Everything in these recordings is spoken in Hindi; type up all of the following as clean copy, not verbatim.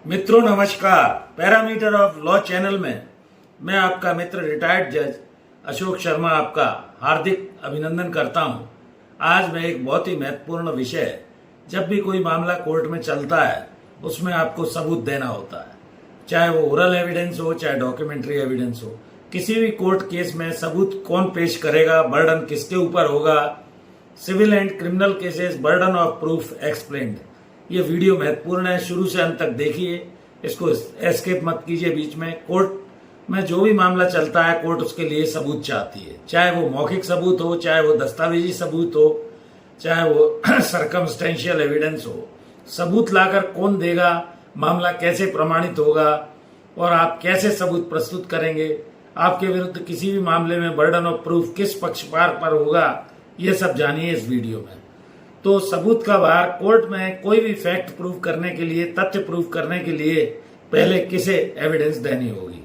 मित्रों नमस्कार। पैरामीटर ऑफ लॉ चैनल में मैं आपका मित्र रिटायर्ड जज अशोक शर्मा आपका हार्दिक अभिनंदन करता हूं। आज मैं एक बहुत ही महत्वपूर्ण विषय, जब भी कोई मामला कोर्ट में चलता है उसमें आपको सबूत देना होता है, चाहे वो ओरल एविडेंस हो चाहे डॉक्यूमेंट्री एविडेंस हो। किसी भी कोर्ट केस में सबूत कौन पेश करेगा, बर्डन किसके ऊपर होगा, civil and criminal cases burden of proof explained. ये वीडियो महत्वपूर्ण है, शुरू से अंत तक देखिए, इसको एस्केप मत कीजिए बीच में। कोर्ट में जो भी मामला चलता है कोर्ट उसके लिए सबूत चाहती है, चाहे वो मौखिक सबूत हो, चाहे वो दस्तावेजी सबूत हो, चाहे वो सरकमस्टेंशियल एविडेंस हो। सबूत लाकर कौन देगा, मामला कैसे प्रमाणित होगा और आप कैसे सबूत प्रस्तुत करेंगे, आपके विरुद्ध किसी भी मामले में बर्डन ऑफ प्रूफ किस पक्षकार पर होगा, ये सब जानिए इस वीडियो में। तो सबूत का भार कोर्ट में कोई भी फैक्ट प्रूव करने के लिए, तथ्य प्रूव करने के लिए पहले किसे एविडेंस देनी होगी।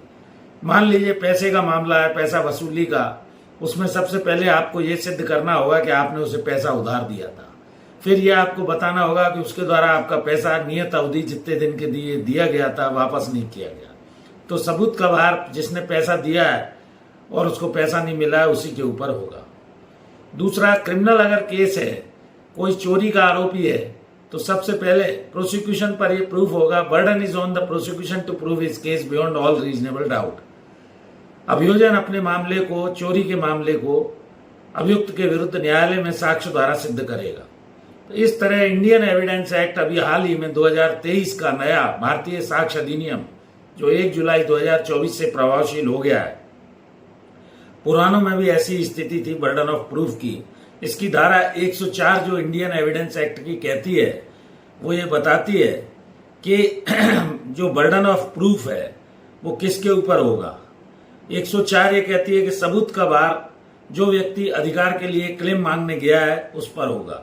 मान लीजिए पैसे का मामला है, पैसा वसूली का, उसमें सबसे पहले आपको ये सिद्ध करना होगा कि आपने उसे पैसा उधार दिया था। फिर यह आपको बताना होगा कि उसके द्वारा आपका पैसा नियत अवधि जितने दिन के लिए दिया गया था वापस नहीं किया गया। तो सबूत का भार जिसने पैसा दिया है और उसको पैसा नहीं मिला है उसी के ऊपर होगा। दूसरा, क्रिमिनल अगर केस है, कोई चोरी का आरोपी है, तो सबसे पहले प्रोसिक्यूशन पर यह प्रूफ होगा, burden is on the prosecution to prove his case beyond all reasonable doubt. अभियोजन अपने मामले को, चोरी के मामले को अभियुक्त के विरुद्ध न्यायालय में साक्ष्य द्वारा सिद्ध करेगा। तो इस तरह इंडियन एविडेंस एक्ट अभी हाल ही में 2023 का नया भारतीय साक्ष्य अधिनियम जो 1 जुलाई 2024 से प्रभावशील हो गया है, पुरानों में भी ऐसी स्थिति थी बर्डन ऑफ प्रूफ की। इसकी धारा 104 जो इंडियन एविडेंस एक्ट की कहती है, वो ये बताती है कि जो बर्डन ऑफ प्रूफ है वो किसके ऊपर होगा। 104 ये कहती है कि सबूत का भार जो व्यक्ति अधिकार के लिए क्लेम मांगने गया है उस पर होगा।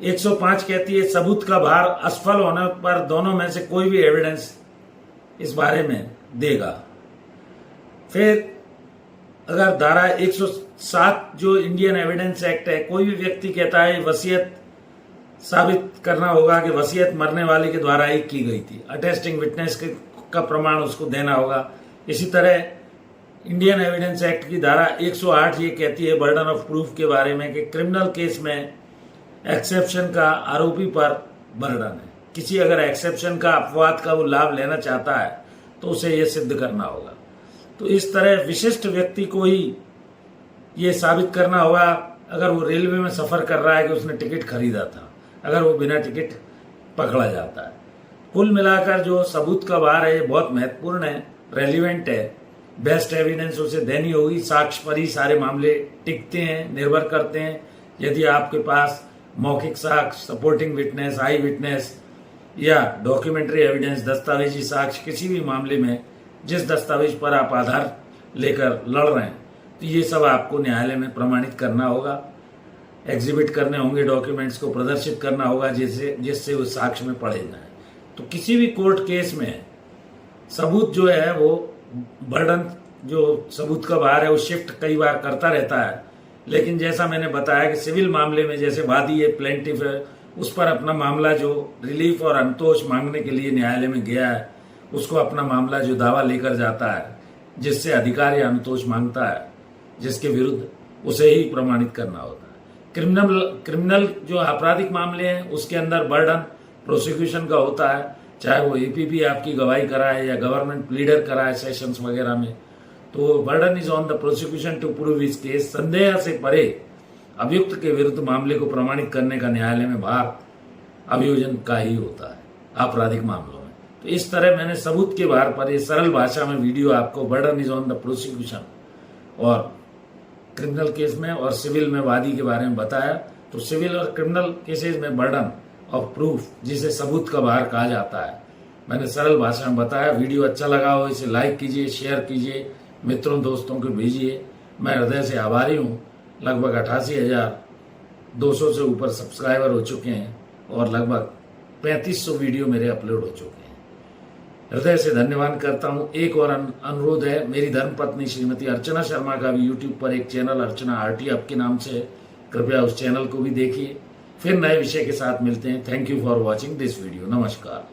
105 कहती है सबूत का भार असफल होने पर दोनों में से कोई भी एविडेंस इस बारे में देगा। फिर अगर धारा 107 जो इंडियन एविडेंस एक्ट है, कोई भी व्यक्ति कहता है वसीयत साबित करना होगा कि वसीयत मरने वाले के द्वारा ही की गई थी, अटेस्टिंग विटनेस का प्रमाण उसको देना होगा। इसी तरह इंडियन एविडेंस एक्ट की धारा 108 ये कहती है बर्डन ऑफ प्रूफ के बारे में कि क्रिमिनल केस में एक्सेप्शन का आरोपी पर बर्डन है। किसी अगर एक्सेप्शन का, अपवाद का वो लाभ लेना चाहता है तो उसे ये सिद्ध करना होगा। तो इस तरह विशिष्ट व्यक्ति को ही ये साबित करना होगा, अगर वो रेलवे में सफर कर रहा है, कि उसने टिकट खरीदा था, अगर वो बिना टिकट पकड़ा जाता है। कुल मिलाकर जो सबूत का भार है ये बहुत महत्वपूर्ण है, रेलिवेंट है। बेस्ट एविडेंस उसे देनी होगी, साक्ष्य पर ही सारे मामले टिकते हैं, निर्भर करते हैं। यदि आपके पास मौखिक साक्ष्य, सपोर्टिंग विटनेस, आई विटनेस या डॉक्यूमेंट्री एविडेंस, दस्तावेजी साक्ष्य, किसी भी मामले में जिस दस्तावेज पर आप आधार लेकर लड़ रहे हैं, तो ये सब आपको न्यायालय में प्रमाणित करना होगा, एग्जिबिट करने होंगे, डॉक्यूमेंट्स को प्रदर्शित करना होगा जिससे वो साक्ष्य में पढ़े जाए। तो किसी भी कोर्ट केस में सबूत जो है वो बर्डन, जो सबूत का भार है वो शिफ्ट कई बार करता रहता है। लेकिन जैसा मैंने बताया कि सिविल मामले में जैसे वादी है, प्लेंटिफ है, उस पर अपना मामला जो रिलीफ और अंतोष मांगने के लिए न्यायालय में गया है, उसको अपना मामला जो दावा लेकर जाता है, जिससे अधिकार या अनुतोष मांगता है, जिसके विरुद्ध, उसे ही प्रमाणित करना होता है। क्रिमिनल जो आपराधिक मामले हैं उसके अंदर बर्डन प्रोसिक्यूशन का होता है, चाहे वो एपीपी आपकी गवाही कराए या गवर्नमेंट प्लीडर कराए सेशंस वगैरह में। तो burden is on the prosecution to prove his case. संदेह से परे अभियुक्त के विरुद्ध मामले को प्रमाणित करने का न्यायालय में भार अभियोजन का ही होता है आपराधिक मामलों में। तो इस तरह मैंने सबूत के भार पर ये सरल भाषा में वीडियो आपको burden is on the prosecution और क्रिमिनल केस में और सिविल में वादी के बारे में बताया। तो सिविल और क्रिमिनल केसेस में बर्डन ऑफ प्रूफ, जिसे सबूत का भार कहा जाता है, मैंने सरल भाषा में बताया। वीडियो अच्छा लगा हो इसे लाइक कीजिए, शेयर कीजिए, मित्रों दोस्तों को भेजिए। मैं हृदय से आभारी हूँ। लगभग 88,200 से ऊपर सब्सक्राइबर हो चुके हैं और लगभग 3500 वीडियो मेरे अपलोड हो चुके हैं। हृदय से धन्यवाद करता हूँ। एक और अनुरोध है, मेरी धर्मपत्नी श्रीमती अर्चना शर्मा का भी यूट्यूब पर एक चैनल अर्चना आरटी आपके नाम से है, कृपया उस चैनल को भी देखिए। फिर नए विषय के साथ मिलते हैं। Thank you for watching this video. नमस्कार।